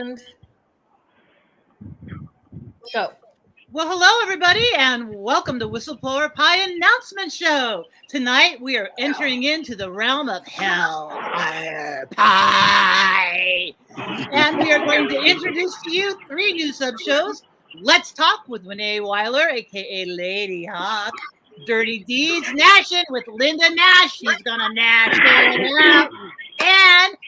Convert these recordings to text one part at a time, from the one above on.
And go. Well, hello, everybody, and welcome to Whistleblower Pie Announcement Show. Tonight, we are entering into the realm of Hellfire Pie. And we are going to introduce to you 3 new sub-shows. Let's Talk with Rene Weiler, a.k.a. Lady Hawk. Dirty Deeds, Nashing with Linda Nash. She's going to Nash it out. And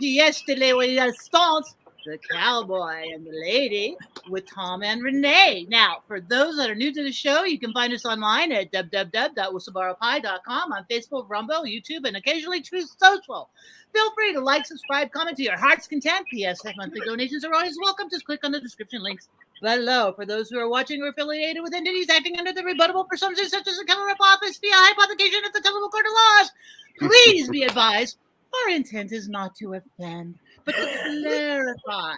Pièce de la Resistance, the Cowboy and the Lady, with Thom and Rene. Now, for those that are new to the show, you can find us online at www.whistleblowerpie.com, on Facebook, Rumble, YouTube, and occasionally Truth Social. Feel free to like, subscribe, comment to your heart's content. P.S. Monthly donations are always welcome. Just click on the description links below. For those who are watching or affiliated with entities acting under the rebuttable presumption such as the cover-up office via hypothecation of the Telephone Court of Laws, please be advised our intent is not to offend, but to clarify.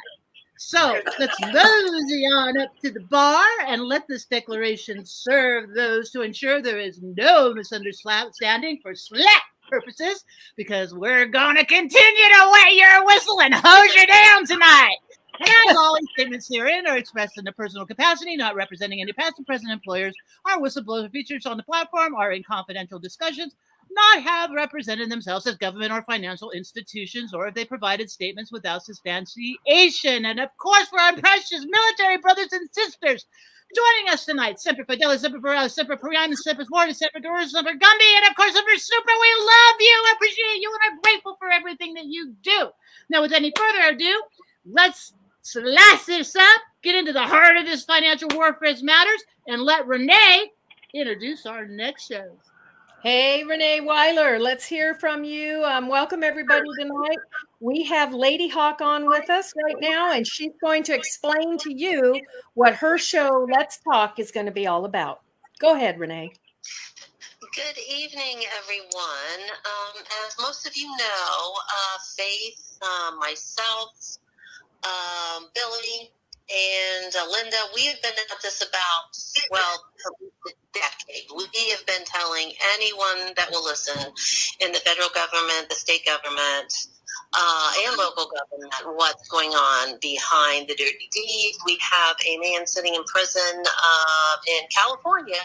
So let's mosey on up to the bar and let this declaration serve those to ensure there is no misunderstanding for slap purposes, because we're going to continue to wet your whistle and hose you down tonight. And as always, statements herein are expressed in a personal capacity, not representing any past or present employers. Our whistleblower features on the platform are in confidential discussions, not have represented themselves as government or financial institutions, or if they provided statements without substantiation. And of course, for our precious military brothers and sisters joining us tonight, Semper Fidelis, Semper Paralis, Semper Paramus, Semper Fortis, Semper Doris, Semper Gumby, and of course, Semper Super. We love you, appreciate you, and are grateful for everything that you do. Now, with any further ado, let's slice this up, get into the heart of this financial warfare matters, and let Rene introduce our next show. Hey, Rene Weiler, let's hear from you. Welcome, everybody, tonight. We have Lady Hawk on with us right now, and she's going to explain to you what her show, Let's Talk, is going to be all about. Go ahead, Rene. Good evening, everyone. As most of you know, Faith, myself, Billy, and Linda, we have been at this about, a decade. We have been telling anyone that will listen in the federal government, the state government, and local government what's going on behind the dirty deed. We have a man sitting in prison in California,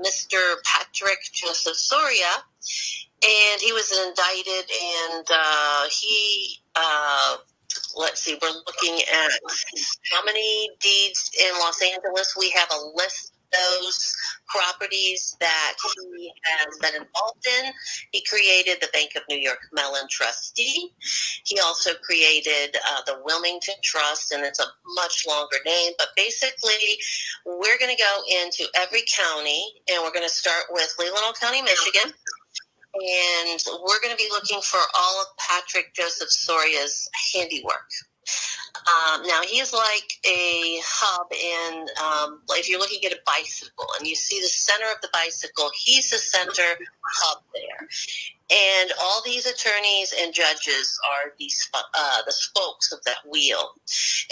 Mr. Patrick Joseph Soria, and he was indicted, and let's see, we're looking at how many deeds in Los Angeles. We have a list of those properties that he has been involved in. He created the Bank of New York Mellon Trustee. He also created the Wilmington Trust, and it's a much longer name. But basically, we're going to go into every county, and we're going to start with Leelanau County, Michigan. And we're going to be looking for all of Patrick Joseph Soria's handiwork. Now, he is like a hub in, if you're looking at a bicycle and you see the center of the bicycle, he's the center hub there. And all these attorneys and judges are the spokes of that wheel.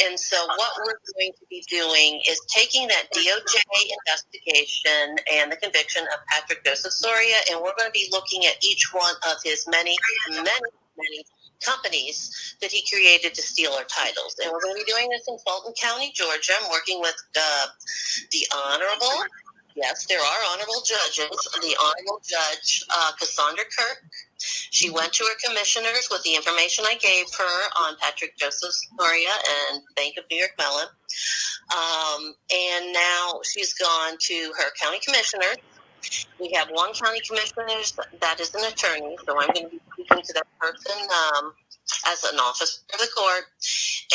And so what we're going to be doing is taking that DOJ investigation and the conviction of Patrick Joseph Soria, and we're going to be looking at each one of his many companies that he created to steal our titles. And we're going to be doing this in Fulton County, Georgia. I'm working with the Honorable, yes, there are honorable judges, the Honorable Judge Cassandra Kirk. She went to her commissioners with the information I gave her on Patrick Joseph Soria and Bank of New York Mellon. And now she's gone to her county commissioners. We have one county commissioner that is an attorney, so I'm going to be speaking to that person as an officer of the court.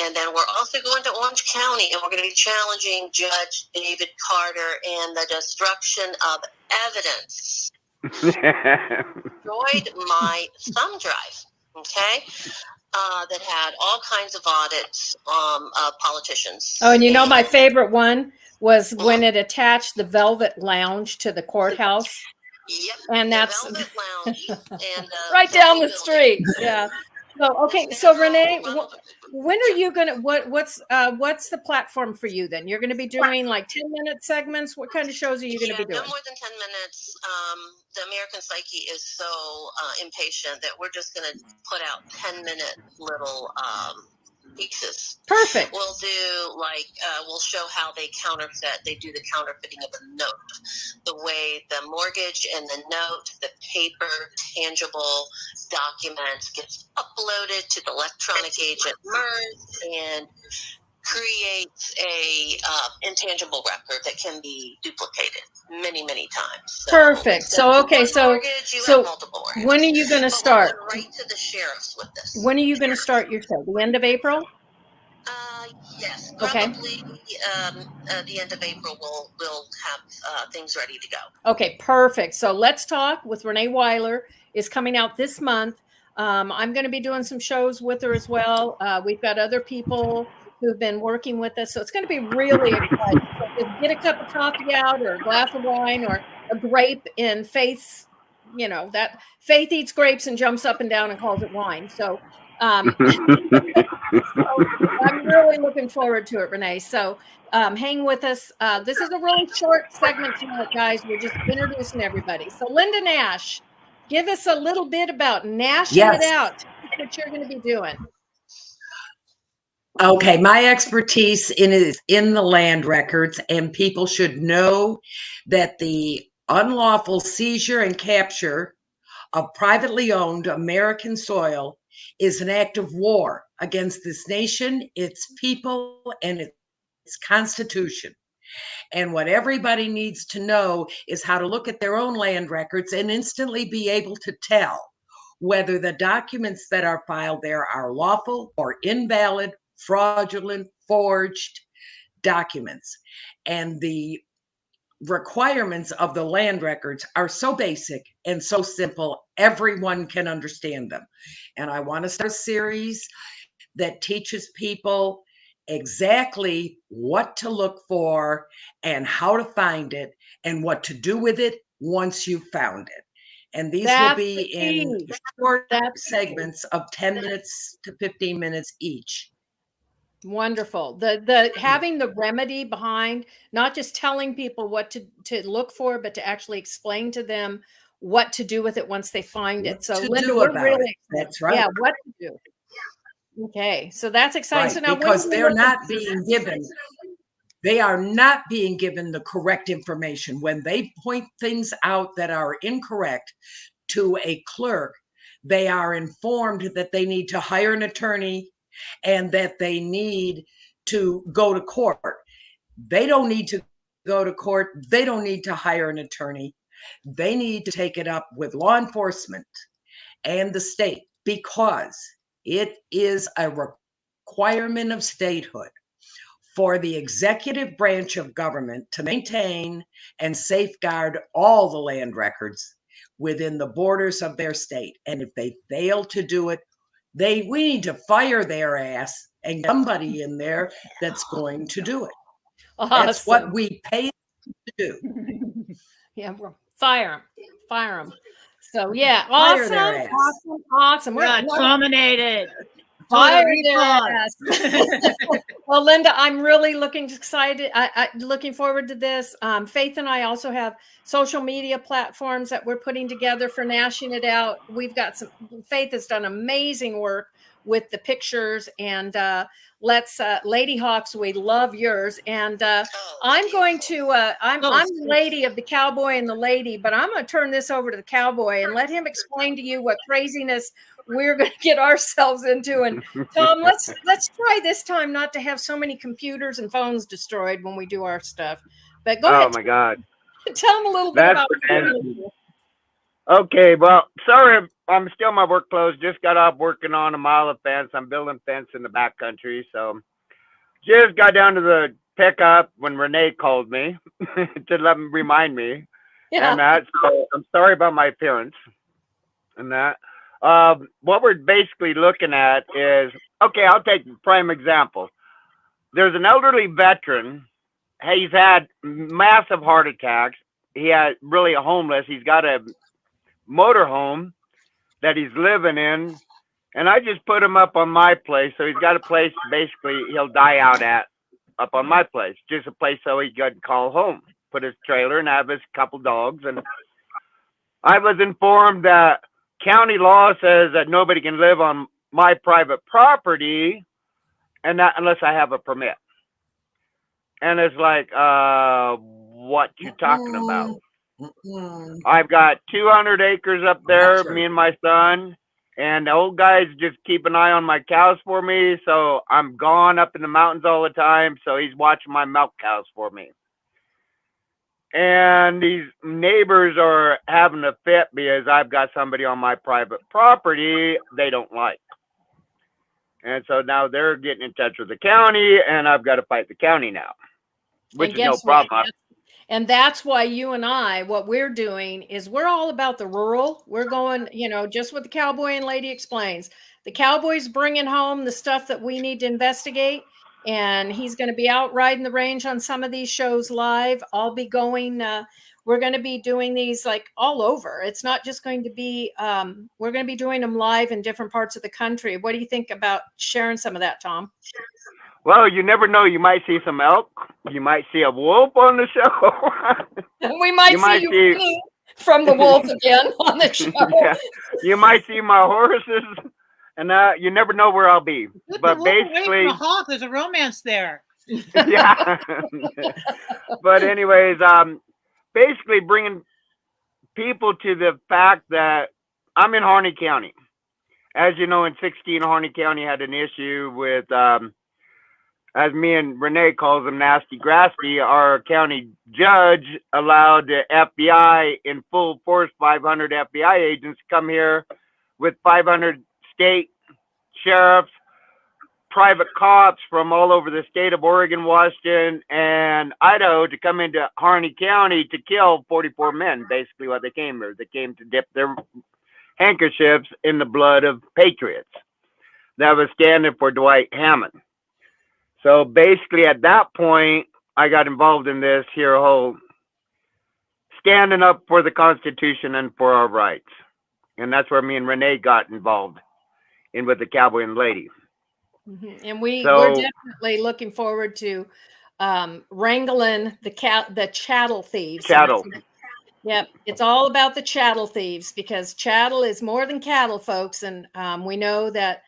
And then we're also going to Orange County, and we're going to be challenging Judge David Carter and the destruction of evidence. Destroyed my thumb drive, okay, that had all kinds of audits of politicians. Oh, and you know my favorite one was when it attached the Velvet Lounge to the courthouse. Yep, and that's the Velvet Lounge and right down the street. Yeah. So okay, so Rene, when are you gonna? What's the platform for you then? You're going to be doing like 10-minute segments. What kind of shows are you going to be doing? No more than 10 minutes. The American psyche is so impatient that we're just going to put out 10-minute little pieces. Perfect. We'll do we'll show how they counterfeit. They do the counterfeiting of a note, the way the mortgage and the note, the paper, tangible documents gets uploaded to the electronic agent MERS and creates a intangible record that can be duplicated many times. So Perfect. So okay, mortgage, you so have multiple mortgages. when are you going to start? We're going right to the sheriffs with this. When are you going to start your show? The end of April? Yes, Okay. probably the end of April we'll have things ready to go. Okay, perfect. So Let's Talk with Rene Weiler is coming out this month. I'm going to be doing some shows with her as well. We've got other people who've been working with us, so it's going to be really exciting. So just get a cup of coffee out, or a glass of wine, or a grape in Faith's. You know that Faith eats grapes and jumps up and down and calls it wine. So, so I'm really looking forward to it, Rene. So hang with us. This is a really short segment tonight, guys. We're just introducing everybody. So Linda Nash, give us a little bit about Nashing It Out. What you're going to be doing. Okay, my expertise is in the land records, and people should know that the unlawful seizure and capture of privately owned American soil is an act of war against this nation, its people, and its Constitution. And what everybody needs to know is how to look at their own land records and instantly be able to tell whether the documents that are filed there are lawful or invalid, fraudulent, forged documents. And the requirements of the land records are so basic and so simple, everyone can understand them. And I want to start a series that teaches people exactly what to look for and how to find it and what to do with it once you've found it. And these will be in short segments of 10 minutes to 15 minutes each. Wonderful. The having the remedy behind, not just telling people what to look for, but to actually explain to them what to do with it once they find it. So Linda, we're really excited. That's right. Yeah, what to do. Okay, so that's exciting. Right, so now because they are not being given the correct information. When they point things out that are incorrect to a clerk, they are informed that they need to hire an attorney and that they need to go to court. They don't need to go to court. They don't need to hire an attorney. They need to take it up with law enforcement and the state, because it is a requirement of statehood for the executive branch of government to maintain and safeguard all the land records within the borders of their state. And if they fail to do it, we need to fire their ass and get somebody in there that's going to do it. Awesome. That's what we pay to do. Yeah, we'll fire them. So yeah, awesome. We're not dominated. Well, Linda, I'm really looking forward to this. Faith and I also have social media platforms that we're putting together for Nashing It Out. Faith has done amazing work with the pictures, and Lady Hawks, we love yours. And I'm going to, I'm the lady of the Cowboy and the Lady, but I'm going to turn this over to the Cowboy and let him explain to you what craziness we're going to get ourselves into. And Thom, let's try this time not to have so many computers and phones destroyed when we do our stuff. But go ahead. Oh my God! Tell them a little bit about. Okay, well, sorry, I'm still in my work clothes. Just got off working on a mile of fence. I'm building fence in the backcountry, so just got down to the pickup when Rene called me to remind me, and that. So I'm sorry about my appearance and that. What we're basically looking at is, okay, I'll take a prime example. There's an elderly veteran. He's had massive heart attacks. He had really homeless. He's got a motorhome that he's living in, and I just put him up on my place. So he's got a place basically he'll die out at up on my place, just a place so he could call home, put his trailer and have his couple dogs. And I was informed that county law says that nobody can live on my private property, and that unless I have a permit. And it's like, what you talking about? I've got 200 acres up there, me and my son, and the old guy's just keep an eye on my cows for me. So I'm gone up in the mountains all the time. So he's watching my milk cows for me. And these neighbors are having a fit because I've got somebody on my private property they don't like. And so now they're getting in touch with the county, and I've got to fight the county now, which is no problem. And that's why you and I, what we're doing is we're all about the rural. We're going, just what the Cowboy and Lady explains. The cowboy's bringing home the stuff that we need to investigate. And he's going to be out riding the range on some of these shows live. I'll be going, we're going to be doing these like all over. It's not just going to be, we're going to be doing them live in different parts of the country. What do you think about sharing some of that, Thom? Well, you never know. You might see some elk. You might see a wolf on the show. We might see you from the wolf again on the show. Yeah. You might see my horses, and you never know where I'll be. But basically, the hawk, there's a romance there. Yeah. But anyways, basically bringing people to the fact that I'm in Harney County. As you know, in 16, Harney County had an issue with, as me and Rene calls them, nasty grassy. Our county judge allowed the FBI in full force, 500 FBI agents come here with 500 state sheriffs, private cops from all over the state of Oregon, Washington, and Idaho to come into Harney County to kill 44 men. Basically what they came here. They came to dip their handkerchiefs in the blood of patriots that was standing for Dwight Hammond. So basically at that point, I got involved in this here whole standing up for the Constitution and for our rights. And that's where me and Rene got involved in with the Cowboy and Lady. Mm-hmm. And we're definitely looking forward to wrangling the chattel thieves. Chattel. Yep, it's all about the chattel thieves because chattel is more than cattle, folks. And we know that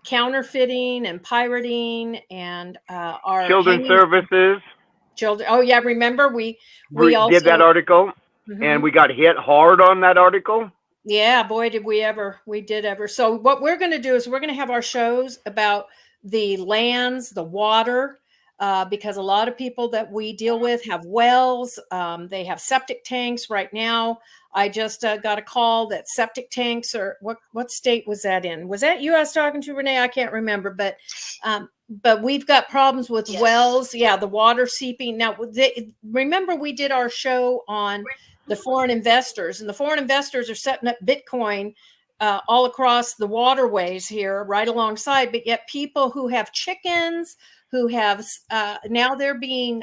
counterfeiting and pirating and our children's services. Children. Oh yeah, remember we also did that article, and we got hit hard on that article. Yeah, boy, did we ever. We did ever. So what we're going to do is we're going to have our shows about the lands, the water, because a lot of people that we deal with have wells. They have septic tanks right now. I just got a call that septic tanks are, what state was that in? Was that you I was talking to, Rene? I can't remember, but we've got problems with wells. Yeah, the water seeping. Now, remember we did our show on the foreign investors, and the foreign investors are setting up Bitcoin all across the waterways here, right alongside, but yet people who have chickens, who have now they're being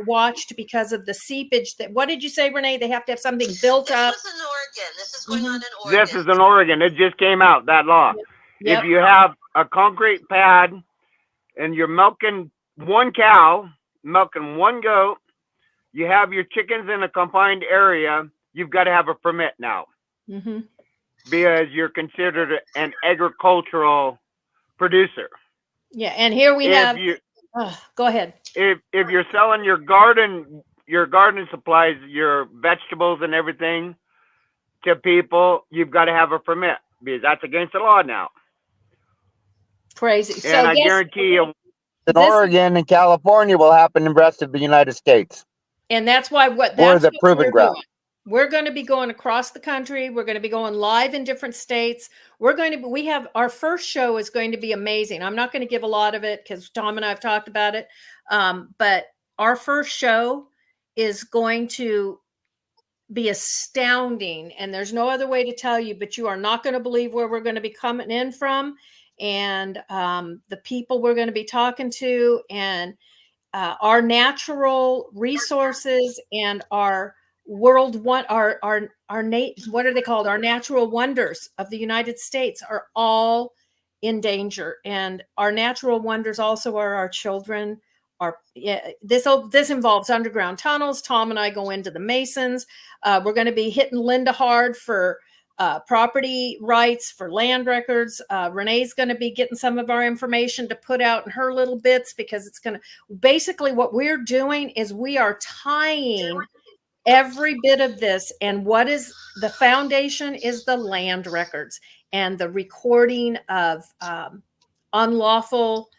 watched because of the seepage. That, what did you say, Rene? They have to have something built up. This is in Oregon. This is going on in Oregon. This is in Oregon. It just came out, that law. Yep. If you have a concrete pad and you're milking one cow, milking one goat, you have your chickens in a confined area, you've got to have a permit now. Because you're considered an agricultural producer. Yeah, and here we have. Go ahead. If you're selling your garden supplies, your vegetables and everything to people, you've got to have a permit because that's against the law now. Crazy. And I guarantee you, in Oregon and California will happen in the rest of the United States. And that's why we're the proving ground. We're going to be going across the country. We're going to be going live in different states. We have our first show is going to be amazing. I'm not going to give a lot of it because Thom and I have talked about it. But our first show is going to be astounding. And there's no other way to tell you, but you are not going to believe where we're going to be coming in from and the people we're going to be talking to and our natural resources and our what are they called? Our natural wonders of the United States are all in danger, and our natural wonders also are our children. This involves underground tunnels. Thom and I go into the Masons. We're going to be hitting Linda hard for property rights, for land records. Renee's going to be getting some of our information to put out in her little bits, because it's going to basically, what we're doing is we are tying every bit of this. And what is the foundation is the land records and the recording of unlawful,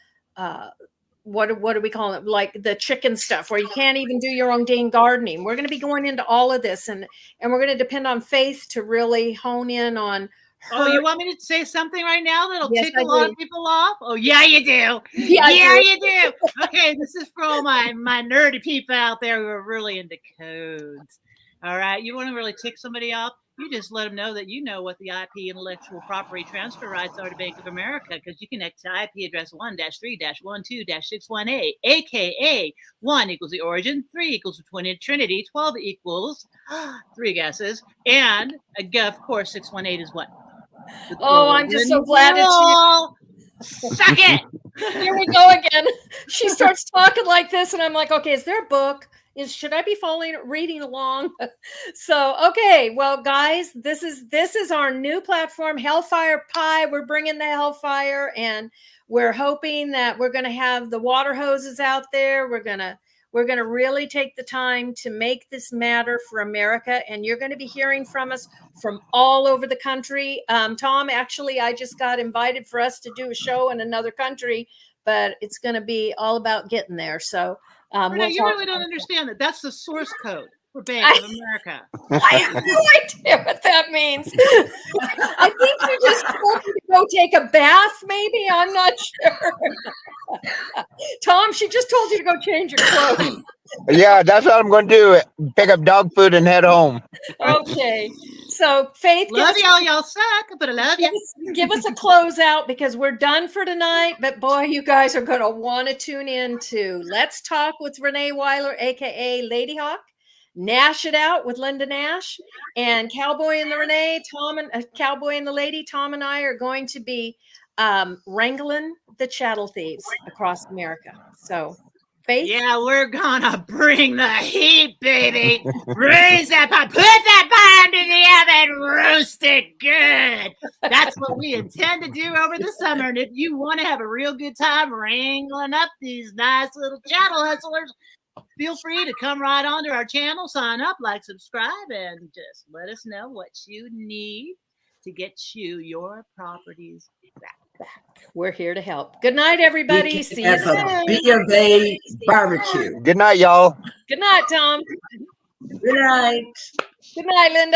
what do we call it? Like the chicken stuff, where you can't even do your own dang gardening. We're going to be going into all of this, and we're going to depend on Faith to really hone in on her. Oh, you want me to say something right now that'll Yes, tick I a lot do. of people off? Oh, yeah, you do. Yeah, you do. Okay, this is for all my nerdy people out there who are really into codes. All right, you want to really tick somebody off? You just let them know that you know what the IP intellectual property transfer rights are to Bank of America, because you connect to IP address 1-3-12-618, aka 1 equals the origin, 3 equals the twin trinity, 12 equals 3 guesses, and of course 618 is what? Oh, I'm just so glad it's you. Suck it. Here we go again. She starts talking like this, and I'm like, okay, is there a book? Should I be reading along? So, okay, well, guys, this is our new platform, Hellfire Pie. We're bringing the Hellfire, and we're hoping that we're going to have the water hoses out there. We're going to really take the time to make this matter for America, and you're going to be hearing from us from all over the country. Thom, actually, I just got invited for us to do a show in another country, but it's going to be all about getting there. So. Renee, you really don't understand that. That's the source code for Bank of America. I have no idea what that means. I think you just told me to go take a bath, maybe. I'm not sure. Thom, she just told you to go change your clothes. Yeah, that's what I'm going to do. Pick up dog food and head home. Okay. So, Faith, love y'all suck, but I love you. Give us a closeout, because we're done for tonight. But boy, you guys are going to want to tune in to Let's Talk with Renee Weiler, aka Lady Hawk, Nash It Out with Linda Nash, and Cowboy and the Rene, Cowboy and the Lady. Thom and I are going to be wrangling the chattel thieves across America. So. Faith? Yeah, we're gonna bring the heat, baby. Raise that pie, put that pie under the oven, roast it good. That's what we intend to do over the summer. And if you want to have a real good time wrangling up these nice little chattel hustlers, feel free to come right onto our channel, sign up, like, subscribe, and just let us know what you need to get you your properties back. We're here to help. Good night, everybody. See you soon. B of A barbecue. Good night, y'all. Good night, Thom. Good night. Good night, Linda.